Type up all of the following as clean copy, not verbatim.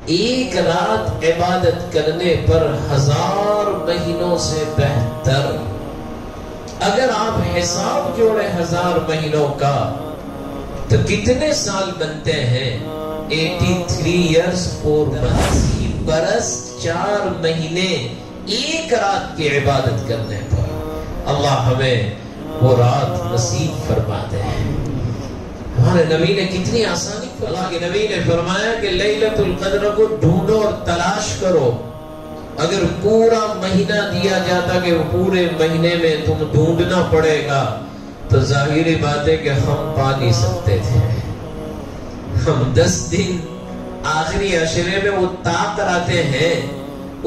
ایک رات عبادت کرنے پر 1000 مہینوں سے بہتر. اگر آپ حساب جوڑے 1000 مہینوں کا تو کتنے سال بنتے ہیں؟ 83 years 4 months. برس 4 مہینے ایک رات کی عبادت کرنے پر. اللہ ہمیں وہ رات نصیب فرما دے. ہمارے نبی نے کتنی آسانی. اللہ کے نبی نے فرمایا کہ لیلۃ القدر کو ڈھونڈو اور تلاش کرو. اگر پورا مہینہ دیا جاتا کہ پورے مہینے میں تم ڈھونڈنا پڑے گا تو ظاہری بات ہے کہ ہم پا نہیں سکتے تھے. ہم 10 دن آخری عشرے میں وہ طاق کراتے ہیں،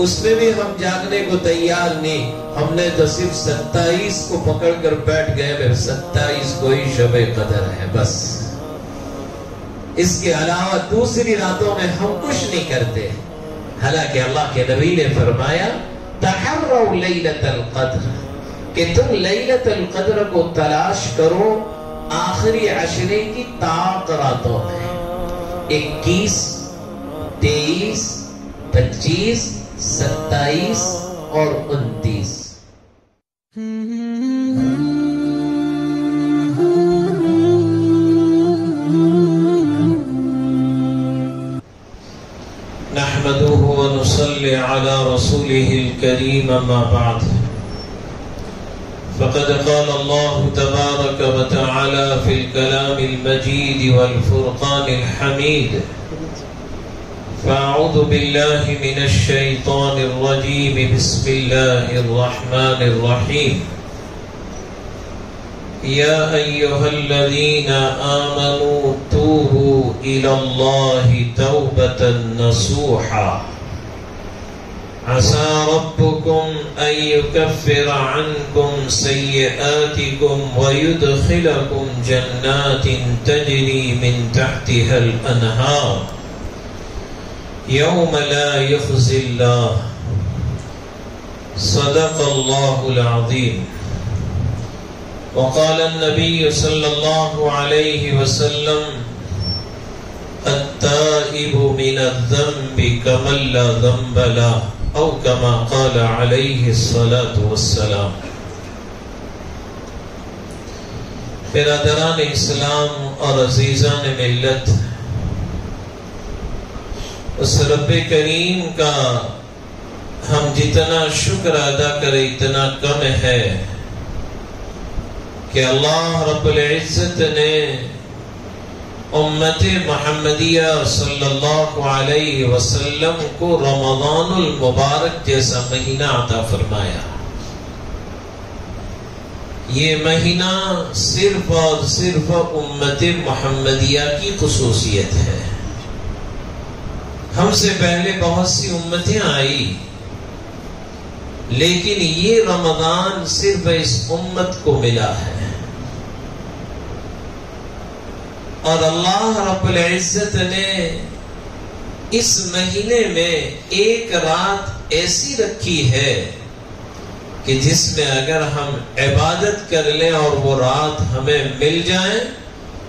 اس میں بھی ہم جاگنے کو تیار نہیں. ہم نے تو صرف 27 کو پکڑ کر بیٹھ گئے. 27 کو ہی شب قدر ہے بس. اس کے علاوہ دوسری راتوں میں ہم کچھ نہیں کرتے. حالانکہ اللہ کے نبی نے فرمایا تحروا لیلۃ القدر، کہ تم لیلۃ القدر کو تلاش کرو آخری عشرے کی طاق راتوں میں. 21 23 25 27 اور 29. نحمده ونصلي على رسوله الكريم ما بعد. فقد قال الله تبارك وتعالى في الكلام المجيد والفرقان الحميد: فأعوذ بالله من الشيطان الرجيم. بسم الله الرحمن الرحيم. يا أيها الذين آمنوا توبوا إلى الله توبة نصوحا عسى ربكم أن يكفر عنكم سيئاتكم ويدخلكم جنات تجري من تحتها الأنهار يوم لا يخزي الله. صدق الله العظيم. وقال النبي صلى الله عليه وسلم: التائب من الذنب كمن لا ذنب له، او كما قال عليه الصلاة والسلام. برادران اسلام اور عزیزان ملت، اس رب کریم کا ہم جتنا شکر ادا کریں اتنا کم ہے کہ اللہ رب العزت نے امت محمدیہ صلی اللہ علیہ وسلم کو رمضان المبارک جیسا مہینہ عطا فرمایا. یہ مہینہ صرف اور صرف امت محمدیہ کی خصوصیت ہے. ہم سے پہلے بہت سی امتیں آئی، لیکن یہ رمضان صرف اس امت کو ملا ہے. اور اللہ رب العزت نے اس مہینے میں ایک رات ایسی رکھی ہے کہ جس میں اگر ہم عبادت کر لیں اور وہ رات ہمیں مل جائیں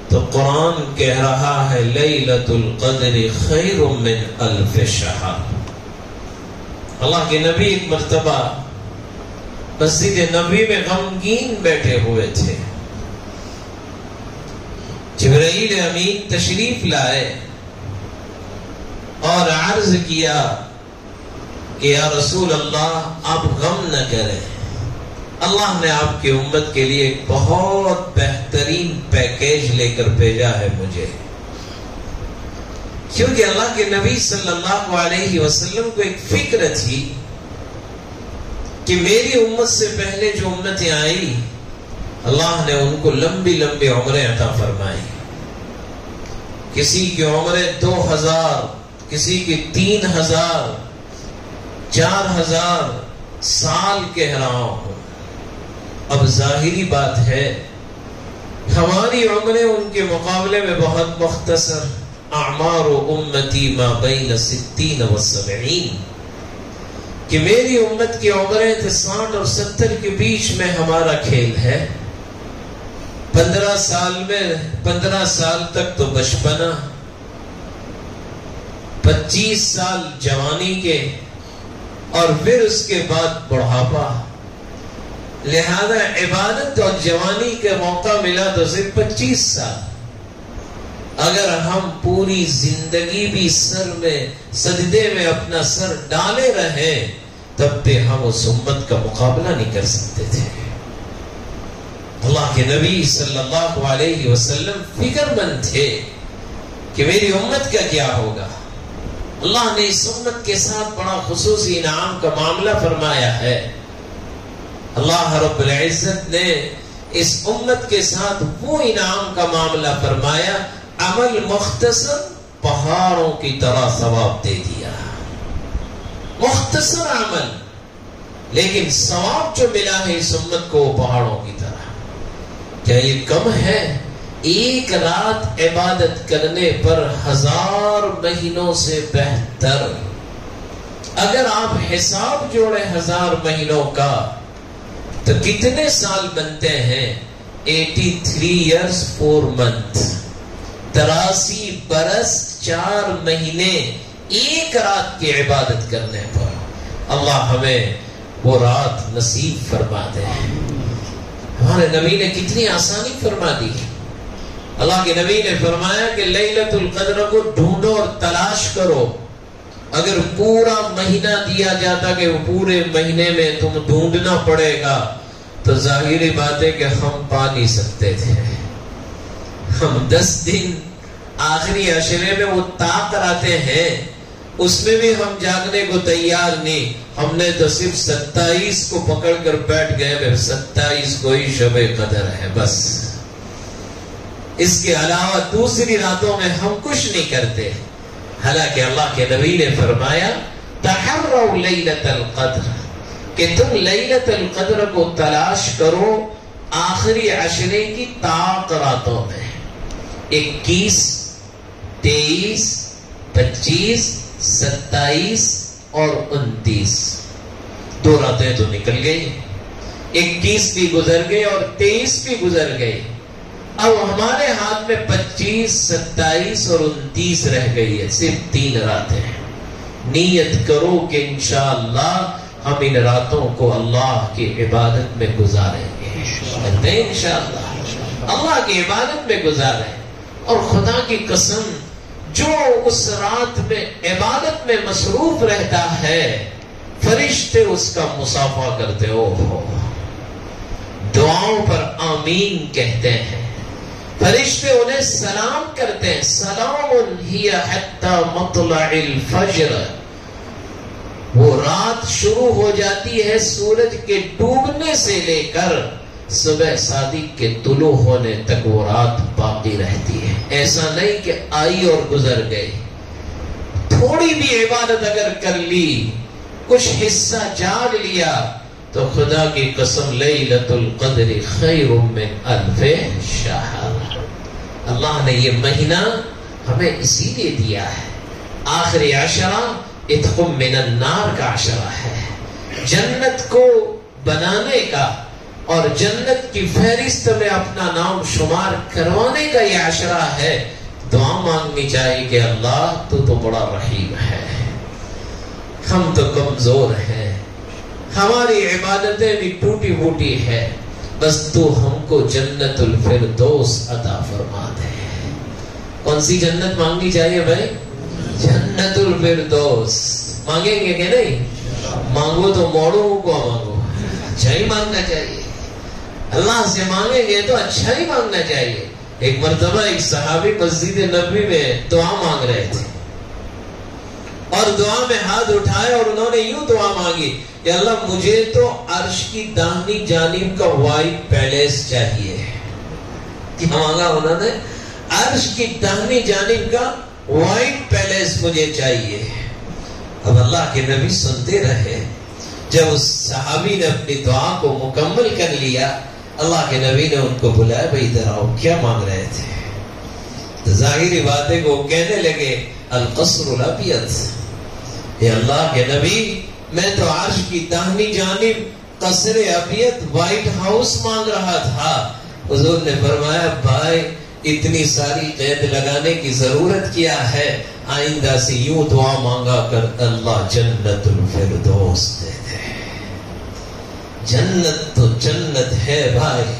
تو قرآن کہہ رہا ہے لیلۃ القدر خیر من الف شہر. اللہ کے نبی ایک مرتبہ مسجد نبی میں غمگین بیٹھے ہوئے تھے. جبرائیل امین تشریف لائے اور عرض کیا کہ یا رسول اللہ آپ غم نہ کریں، اللہ نے آپ کی امت کے لیے ایک بہت بہترین پیکیج لے کر بھیجا ہے مجھے. کیونکہ اللہ کے نبی صلی اللہ علیہ وسلم کو ایک فکر تھی کہ میری امت سے پہلے جو امتیں آئی اللہ نے ان کو لمبی لمبی عمریں عطا فرمائی. کسی کی عمریں 2000، کسی کی 3000، 4000 سال کہہ رہا ہوں. اب ظاہری بات ہے ہماری عمریں ان کے مقابلے میں بہت مختصر. اعمار امتی ما بین 60 و 70، کہ میری امت کی عمریں 60 اور 70 کے بیچ میں ہمارا کھیل ہے. 15 سال میں 15 سال تک تو بچپنا، 25 سال جوانی کے اور پھر اس کے بعد بڑھاپا، لہذا عبادت اور جوانی کے موقع ملا تو صرف 25 سال۔ اگر ہم پوری زندگی بھی سر میں سجدے میں اپنا سر ڈالے رہے تب بھی ہم اس امت کا مقابلہ نہیں کر سکتے تھے۔ اللہ کے نبی صلی اللہ علیہ وسلم فکر مند تھے کہ میری امت کا کیا ہوگا۔ اللہ نے اس امت کے ساتھ بڑا خصوصی انعام کا معاملہ فرمایا ہے۔ اللہ رب العزت نے اس امت کے ساتھ وہ انعام کا معاملہ فرمایا، عمل مختصر پہاڑوں کی طرح ثواب دے دیا۔ مختصر عمل لیکن ثواب جو ملا ہے اس امت کو وہ پہاڑوں کی طرح۔ کیا یہ کم ہے؟ ایک رات عبادت کرنے پر 1000 مہینوں سے بہتر۔ اگر آپ حساب جوڑیں 1000 مہینوں کا تو کتنے سال بنتے ہیں؟ 83 years 4 months، 83 برس 4 مہینے ایک رات کی عبادت کرنے پر۔ اللہ ہمیں وہ رات نصیب فرما دے۔ ہمارے نبی نے کتنی آسانی فرما دی۔ اللہ کے نبی نے فرمایا کہ لیلۃ القدر کو ڈھونڈو اور تلاش کرو۔ اگر پورا مہینہ دیا جاتا کہ وہ پورے مہینے میں تم ڈھونڈنا پڑے گا تو ظاہری بات ہے کہ ہم پا نہیں سکتے تھے۔ ہم 10 دن آخری عشرے میں وہ طاق کراتے ہیں، اس میں بھی ہم جاگنے کو تیار نہیں۔ ہم نے تو صرف 27 کو پکڑ کر بیٹھ گئے، 27 کو ہی شب قدر ہے بس، اس کے علاوہ دوسری راتوں میں ہم کچھ نہیں کرتے۔ حالانکہ اللہ کے نبی نے فرمایا تحروا لیلۃ القدر، کہ تم لیلۃ القدر کو تلاش کرو آخری عشرے کی طاق راتوں میں۔ 21، 23، 25، 27 اور 29 2 راتیں تو نکل گئی، 21 بھی گزر گئے اور 23 بھی گزر گئے۔ اب ہمارے ہاتھ میں 25، 27 اور 29 رہ گئی ہے، صرف 3 راتیں ہیں۔ نیت کرو کہ انشاءاللہ ہم ان راتوں کو اللہ کی عبادت میں گزاریں گے، انشاءاللہ اللہ کی عبادت میں گزاریں۔ اور خدا کی قسم جو اس رات میں عبادت میں مصروف رہتا ہے فرشتے اس کا مصافحہ کرتے ہو، دعاؤں پر آمین کہتے ہیں، فرشتے انہیں سلام کرتے ہیں، سلام ہی حتی مطلع الفجر۔ وہ رات شروع ہو جاتی ہے سورج کے ڈوبنے سے لے کر صبح صادق کے طلوع ہونے تک وہ رات باقی رہتی ہے۔ ایسا نہیں کہ آئی اور گزر گئی۔ تھوڑی بھی عبادت اگر کر لی، کچھ حصہ جاگ لیا تو خدا کی قسم لیلۃ القدر خیر من 1000 شہر۔ اللہ نے یہ مہینہ ہمیں اسی لیے دیا ہے۔ آخری عشرہ عتق من النار کا عشرہ ہے، جنت کو بنانے کا اور جنت کی فہرست میں اپنا نام شمار کروانے کا یہ عشرہ ہے۔ دعا مانگنی چاہیے کہ اللہ تو بڑا رحیم ہے، ہم تو کمزور ہیں، ہماری عبادتیں بھی ٹوٹی پھوٹی ہے، بس تو ہم کو جنت الفردوس عطا فرما دے۔ کون سی جنت مانگنی چاہیے بھائی؟ جنت الفردوس۔ مانگیں گے کہ نہیں؟ مانگو تو موڑوں کو مانگو، اچھا ہی مانگنا چاہیے۔ اللہ سے مانگیں گے تو اچھا ہی مانگنا چاہیے۔ ایک مرتبہ ایک صحابی مسجد نبوی میں دعا مانگ رہے تھے اور دعا میں ہاتھ اٹھائے اور انہوں نے یوں دعا مانگی کہ اللہ مجھے تو عرش کی داہنی جانب کا وائٹ پیلیس چاہیے۔ کیا مانگا انہوں نے؟ عرش کی داہنی جانب کا وائٹ پیلیس مجھے چاہیے۔ اب اللہ کے نبی سنتے رہے۔ جب اس صحابی نے اپنی دعا کو مکمل کر لیا، اللہ کے نبی نے ان کو بلایا، بھائی ادھر آؤ، کیا مانگ رہے تھے؟ تو ظاہری بات ہے کہ وہ کہنے لگے القصر الابیض، اے اللہ کے نبی میں تو عرش کی داہنی جانب قصر ابیض وائٹ ہاؤس مانگ رہا تھا۔ حضور نے فرمایا بھائی اتنی ساری قید لگانے کی ضرورت کیا ہے؟ آئندہ سے یوں دعا مانگا کر اللہ جنت الفردوس دے دے. جنت تو جنت ہے بھائی.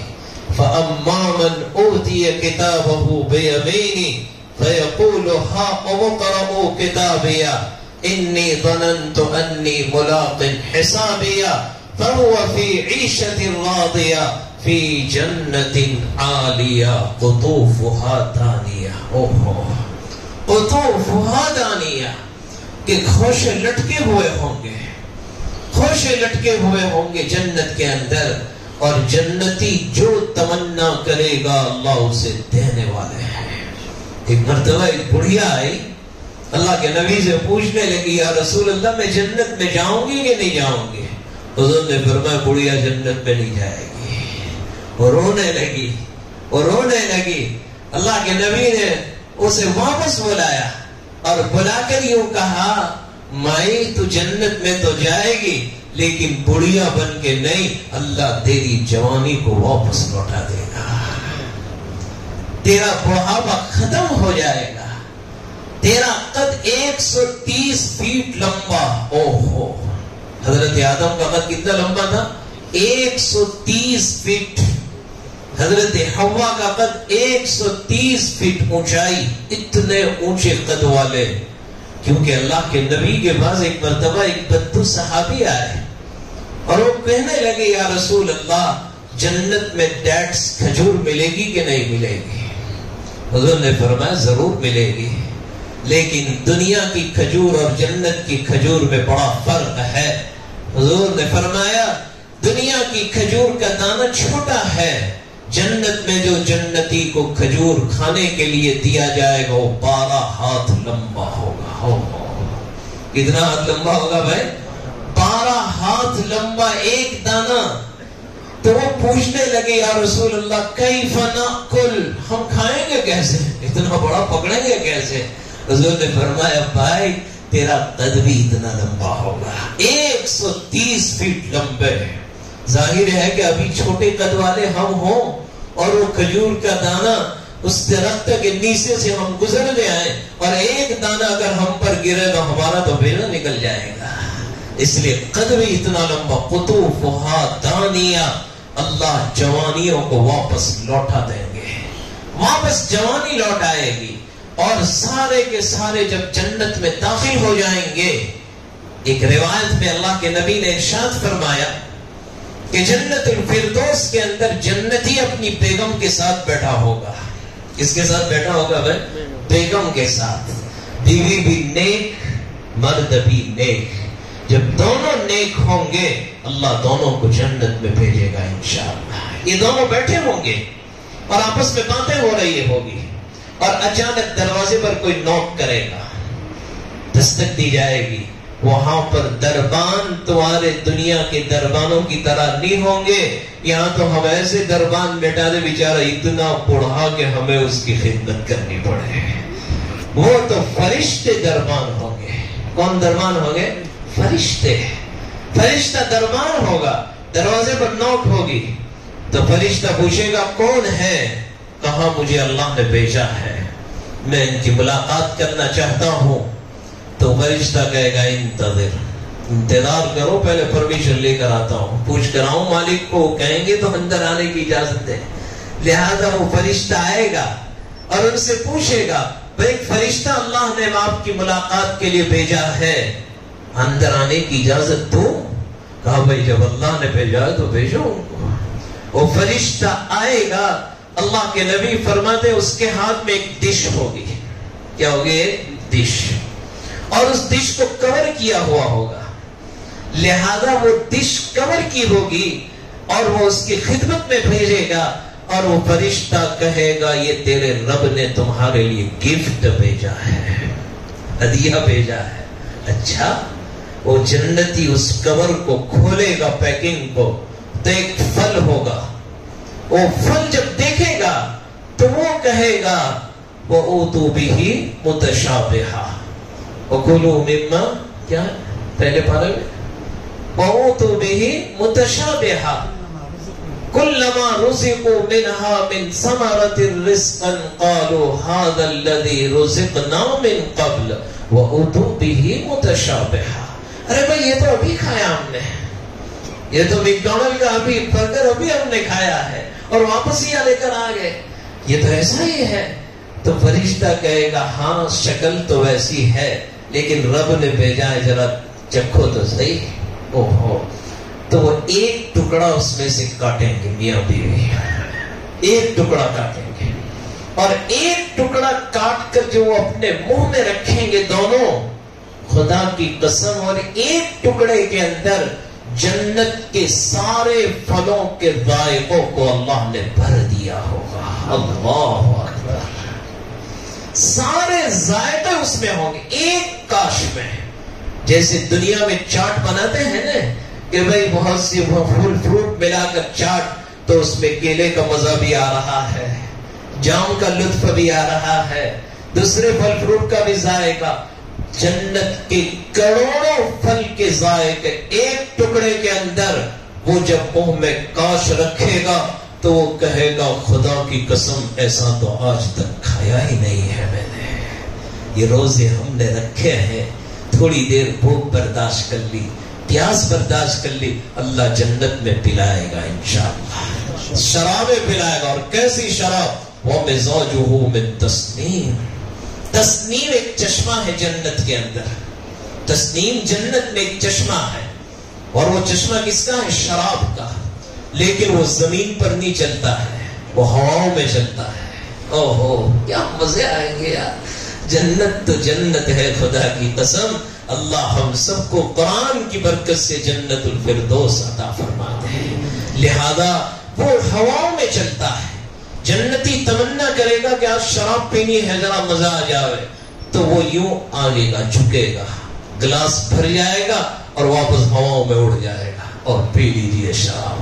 فَأَمَّا مَنْ أُوتِيَ كِتَابَهُ بِيَمِينِهِ فَيَقُولُ هَاؤُمُ اقْرَءُوا كِتَابِيَهْ إِنِّي ظَنَنْتُ أَنِّي مُلَاقٍ حِسَابِيَهْ فَهُوَ فِي عِيشَةٍ رَاضِيَةٍ فِي جَنَّةٍ عَالِيَةٍ قُطُوفُهَا دَانِيَةٌ. قُطُوفُهَا دَانِيَةٌ کہ خوشے لٹکے ہوئے ہوں گے، خوشے لٹکے ہوئے ہوں گے جنت کے اندر، اور جنتی جو تمنا کرے گا اللہ اسے دینے والے ہیں. ایک مرتبہ ایک بڑھیا آئی، اللہ کے نبی سے پوچھنے لگی یا رسول اللہ میں جنت میں جاؤں گی کہ نہیں جاؤں گی؟ حضور نے فرمایا بڑھیا جنت میں نہیں جائے گی. وہ رونے لگی، وہ رونے لگی. اللہ کے نبی نے اسے واپس بلایا اور بلا کر یوں کہا مائی تو جنت میں تو جائے گی لیکن بڑھیا بن کے نہیں، اللہ تیری جوانی کو واپس لوٹا دے گا، تیرا بڑھاپا ختم ہو جائے گا، تیرا قد 130 فیٹ لمبا. اوہو، حضرت آدم کا قد کتنا لمبا تھا؟ 130 فیٹ. حضرت حوا کا قد 130 فیٹ اونچائی. اتنے اونچے قد والے، کیونکہ اللہ کے نبی کے پاس ایک مرتبہ ایک بدو صحابی آئے اور وہ کہنے لگے یا رسول اللہ جنت میں ڈیٹس کھجور ملے گی کہ نہیں ملے گی؟ حضور نے فرمایا ضرور ملے گی، لیکن دنیا کی کھجور اور جنت کی کھجور میں بڑا فرق ہے. حضور نے فرمایا دنیا کی کھجور کا دانہ چھوٹا ہے، جنت میں جو جنتی کو کھجور کھانے کے لیے دیا جائے گا وہ 12 ہاتھ لمبا ہوگا. کتنا ہاتھ لمبا ہوگا بھائی؟ 12 ہاتھ لمبا ایک دانہ. تو وہ پوچھنے لگے یا رسول اللہ کیف ناکل، ہم کھائیں گے کیسے، اتنا بڑا پکڑیں گے کیسے؟ حضور نے فرمایا بھائی تیرا قد بھی اتنا لمبا ہوگا، 130 فیٹ لمبے. ظاہر ہے کہ ابھی چھوٹے قد والے ہم ہوں اور وہ کھجور کا دانہ اس درخت کے نیچے سے ہم گزر لے آئے اور ایک دانہ اگر ہم پر گرے تو ہمارا تو بیڑا نکل جائے گا. اس لیے قد بھی اتنا لمبا. قطوفہا دانیہ، اللہ جوانیوں کو واپس لوٹا دیں گے، واپس جوانی لوٹ آئے گی. اور سارے کے سارے جب جنت میں داخل ہو جائیں گے، ایک روایت میں اللہ کے نبی نے ارشاد فرمایا کہ جنت الفردوس کے اندر جنتی اپنی بیگم کے ساتھ بیٹھا ہوگا. کس کے ساتھ بیٹھا ہوگا بھائی؟ بیگم کے ساتھ. بیوی بھی نیک، مرد بھی نیک. جب دونوں نیک ہوں گے اللہ دونوں کو جنت میں بھیجے گا انشاءاللہ. یہ دونوں بیٹھے ہوں گے اور آپس میں باتیں ہو رہی ہوگی اور اچانک دروازے پر کوئی نوک کرے گا، دستک دی جائے گی. وہاں پر دربان تمہارے دنیا کے دربانوں کی طرح نہیں ہوں گے. یہاں تو ہم ایسے دربان بیٹھا دے بیچارہ اتنا بڑھا کہ ہمیں اس کی خدمت کرنی پڑے. وہ تو فرشتے دربان ہوں گے. کون دربان ہوں گے؟ فرشتے. فرشتہ دربان ہوگا. دروازے پر نوک ہوگی تو فرشتہ پوچھے گا کون ہے؟ کہاں مجھے اللہ نے بھیجا ہے، میں ان کی ملاقات کرنا چاہتا ہوں. تو فرشتہ کہے گا انتظار کرو، پہلے پرمیشن لے کر آتا ہوں، پوچھ کر آؤں مالک کو. کہیں گے تو اندر آنے کی اجازت ہے. لہذا وہ فرشتہ آئے گا اور ان سے پوچھے گا ایک فرشتہ اللہ نے آپ کی ملاقات کے لیے بھیجا ہے، اندر آنے کی اجازت دو. کہا بھائی جب اللہ نے بھیجا ہے تو بھیجو ان کو. وہ فرشتہ آئے گا. اللہ کے نبی فرماتے اس کے ہاتھ میں ایک ڈش ہوگی. کیا ہوگی؟ ڈش. اور اس ڈش کو کور کیا ہوا ہوگا، لہذا وہ ڈش کور کی ہوگی اور وہ اس کی خدمت میں بھیجے گا اور وہ فرشتہ کہے گا یہ تیرے رب نے تمہارے لیے گفٹ بھیجا ہے، ہدیہ بھیجا ہے. اچھا، وہ جنتی اس کور کو کھولے گا، پیکنگ کو، تو ایک پھل ہوگا. وہ پھل جب دیکھے گا تو وہ کہے گا وَأُوتُوا بِهِ مُتَشَابِهًا وَكُلُوا مِمَّا، کیا ہے پہلے پارے میں؟ وَأُوتُوا بِهِ مُتَشَابِهًا كلما رزقوا منها من ثمرة رزقا قالوا هذا الذي رزقنا من قبل وأتوا به متشابها. ارے بھائی یہ تو ابھی کھایا ہم نے, یہ تو میکڈونلڈ کا ابھی برگر ابھی ہم نے کھایا ہے اور واپس ہی لے کر آ گئے, یہ تو ایسا ہی ہے. تو فرشتہ کہے گا ہاں شکل تو ویسی ہے لیکن رب نے بھیجا ہے, ذرا چکھو تو صحیح. اوہو, تو وہ ایک ٹکڑا اس میں سے کاٹیں گے میاں بیوی, ایک ٹکڑا کاٹیں گے اور ایک ٹکڑا کاٹ کر جو وہ اپنے منہ میں رکھیں گے دونوں, خدا کی قسم, اور ایک ٹکڑے کے اندر جنت کے سارے پھلوں کے ذائقوں کو اللہ نے بھر دیا ہوگا. اللہ اکبر, سارے ذائقے اس میں ہوں گے ایک کاش میں. جیسے دنیا میں چاٹ بناتے ہیں نا کہ بھئی بہت سی پھول فروٹ ملا کر چاٹ, تو اس میں کیلے کا مزہ بھی آ رہا ہے, جام کا لطف بھی آ رہا ہے, دوسرے پھل فروٹ کا بھی ذائقہ. جنت کے کروڑوں پھل کے ذائقے ایک ٹکڑے کے اندر. وہ جب منہ میں کاش رکھے گا تو وہ کہے گا خدا کی قسم ایسا تو آج تک کھایا ہی نہیں ہے میں نے. یہ روزے ہم نے رکھے ہیں, تھوڑی دیر بھوک برداشت کر لی, پیاس برداشت کر لی, اللہ جنت میں پلائے گا انشاءاللہ, شرابیں پلائے گا. اور کیسی شراب؟ وَمِزَاجُهُ مِن تَسْنِيمٍ. تسنیم ایک چشمہ ہے جنت کے اندر, تسنیم جنت میں ایک چشمہ ہے, اور وہ چشمہ کس کا ہے؟ شراب کا. لیکن وہ زمین پر نہیں چلتا ہے, وہ ہواؤں میں چلتا ہے. اوہو کیا مزے آئیں گے یار, جنت تو جنت ہے خدا کی قسم. اللہ ہم سب کو قرآن کی برکت سے جنت الفردوس عطا فرما دے. لہذا وہ ہواؤں میں چلتا ہے. جنتی تمنا کرے گا کہ آج شراب پینی ہے, ذرا مزہ آ جائے, تو وہ یوں آگے گا, جھکے گا, گلاس بھر جائے گا اور واپس ہواؤں میں اڑ جائے گا اور پی لیجیے شراب.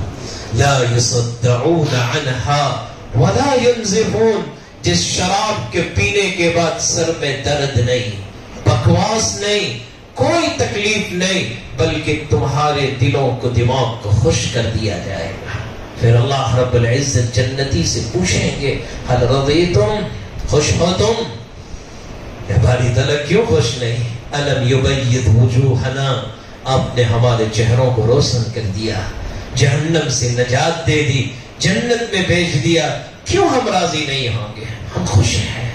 لا يصدعون عنها ولا ينزفون. جس شراب کے پینے کے بعد سر میں درد نہیں, بکواس نہیں, کوئی تکلیف نہیں, بلکہ تمہارے دلوں کو, دماغ کو خوش کر دیا جائے گا. پھر اللہ رب العزت جنتی سے پوچھیں گے هل رضیتم, خوش ہو تم؟ ہماری طلب کیوں خوش نہیں؟ الم یبید وجوہنا, آپ نے ہمارے چہروں کو روشن کر دیا, جہنم سے نجات دے دی, جنت میں بھیج دیا, کیوں ہم راضی نہیں ہوں گے؟ ہم خوش ہیں.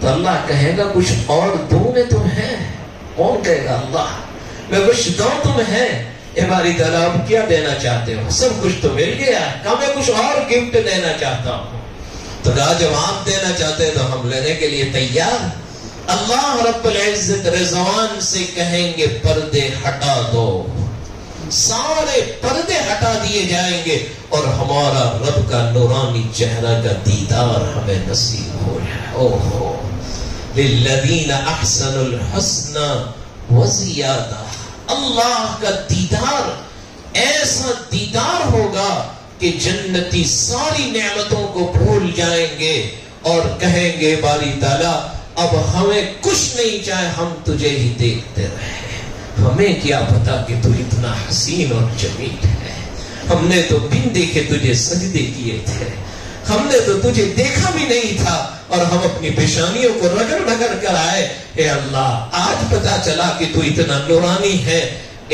تو اللہ کہے گا کچھ اور دوں میں تمہیں. کون کہے گا؟ اللہ, میں کچھ دوں تمہیں. ہماری طلب کیا دینا چاہتے ہو؟ سب کچھ تو مل گیا, کہا میں کچھ اور گفٹ دینا چاہتا ہوں. تو کہا جب آپ دینا چاہتے ہیں تو ہم لینے کے لیے تیار. اللہ رب العزت رضوان سے کہیں گے پردے ہٹا دو, سارے پردے ہٹا دیے جائیں گے اور ہمارا رب کا نورانی چہرہ کا دیدار ہمیں نصیب ہو جائے. اوہو, للذین احسنوا الحسنى وزیادہ. اللہ کا دیدار ایسا دیدار ہوگا کہ جنتی ساری نعمتوں کو بھول جائیں گے اور کہیں گے باری تعالیٰ اب ہمیں کچھ نہیں چاہے, ہم تجھے ہی دیکھتے رہے. ہمیں کیا پتا کہ تو اتنا حسین اور جمیل ہے, ہم نے تو بن دیکھے تجھے سجدے کیے تھے, ہم نے تو تجھے دیکھا بھی نہیں تھا اور ہم اپنی پیشانیوں کو رگڑ رگڑ کر آئے. اے اللہ, آج پتا چلا کہ تو اتنا نورانی ہے,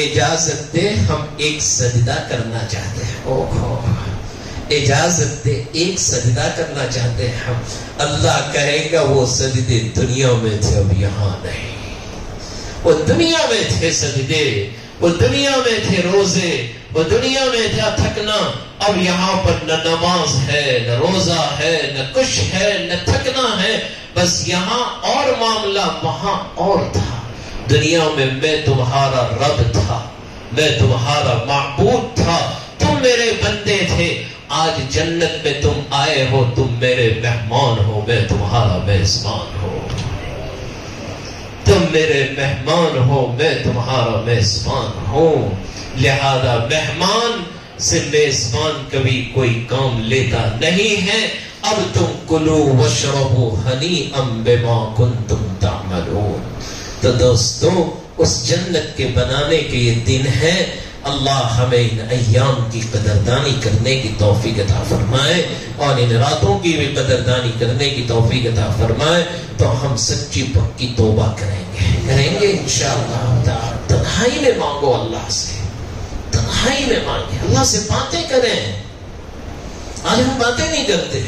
اجازت دے ہم ایک سجدہ کرنا چاہتے ہیں. اوہ, اجازت دے ایک سجدہ کرنا چاہتے ہیں ہم. اللہ کہے گا وہ سجدے دنیا میں تھے, اب یہاں نہیں. وہ دنیا میں تھے سجدے, وہ دنیا میں تھے روزے, وہ دنیا میں تھا تھکنا. اب یہاں پر نہ نماز ہے, نہ روزہ ہے, نہ کچھ ہے, نہ تھکنا ہے. بس یہاں اور معاملہ, وہاں اور تھا. دنیا میں تمہارا رب تھا, میں تمہارا معبود تھا, تم میرے بندے تھے. آج جنت میں تم آئے ہو, تم میرے مہمان ہو, میں تمہارا میزبان ہوں. تم میرے مہمان ہو, میں تمہارا میزبان ہوں. لہذا مہمان سے میزبان کبھی کوئی کام لیتا نہیں ہے. اب تم کلو وشربو ہنیئا بما کنتم تعملون. تو دوستو, اس جنت کے بنانے کے یہ دن ہے اللہ ہمیں ان ایام کی قدردانی کرنے کی توفیق عطا فرمائے اور ان راتوں کی بھی قدردانی کرنے کی توفیق عطا فرمائے، تو ہم سچی پکی توبہ کریں گے انشاءاللہ۔ تنہائی میں مانگو اللہ سے، تنہائی میں مانگے، اللہ سے باتیں کریں۔ آج ہم باتیں نہیں کرتے،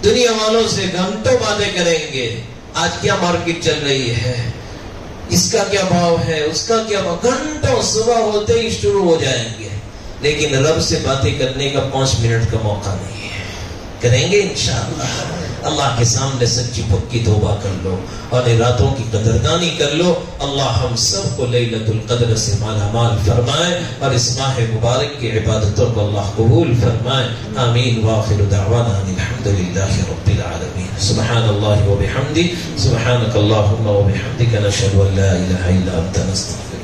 دنیا والوں سے گھنٹوں باتیں کریں گے، آج کیا مارکیٹ چل رہی ہے، اس کا کیا بھاؤ ہے، اس کا کیا بھاؤ، گھنٹوں صبح ہوتے ہی شروع ہو جائیں گے، لیکن رب سے باتیں کرنے کا 5 منٹ کا موقع نہیں ہے۔ کریں گے انشاءاللہ۔ اللہ کے سامنے سچی پکی توبہ کر لو اور راتوں کی قدردانی کر لو۔ اللہ ہم سب کو لیلۃ القدر سے مالا مال فرمائے اور اس ماہ مبارک کی عبادتوں کو اللہ قبول فرمائے۔ آمین وآخر دعوانا الحمدللہ رب العالمین۔ سبحان اللہ وبحمدہ، سبحانک اللہم وبحمدک، نشہد ان لا الہ الا انت، نستغفرک۔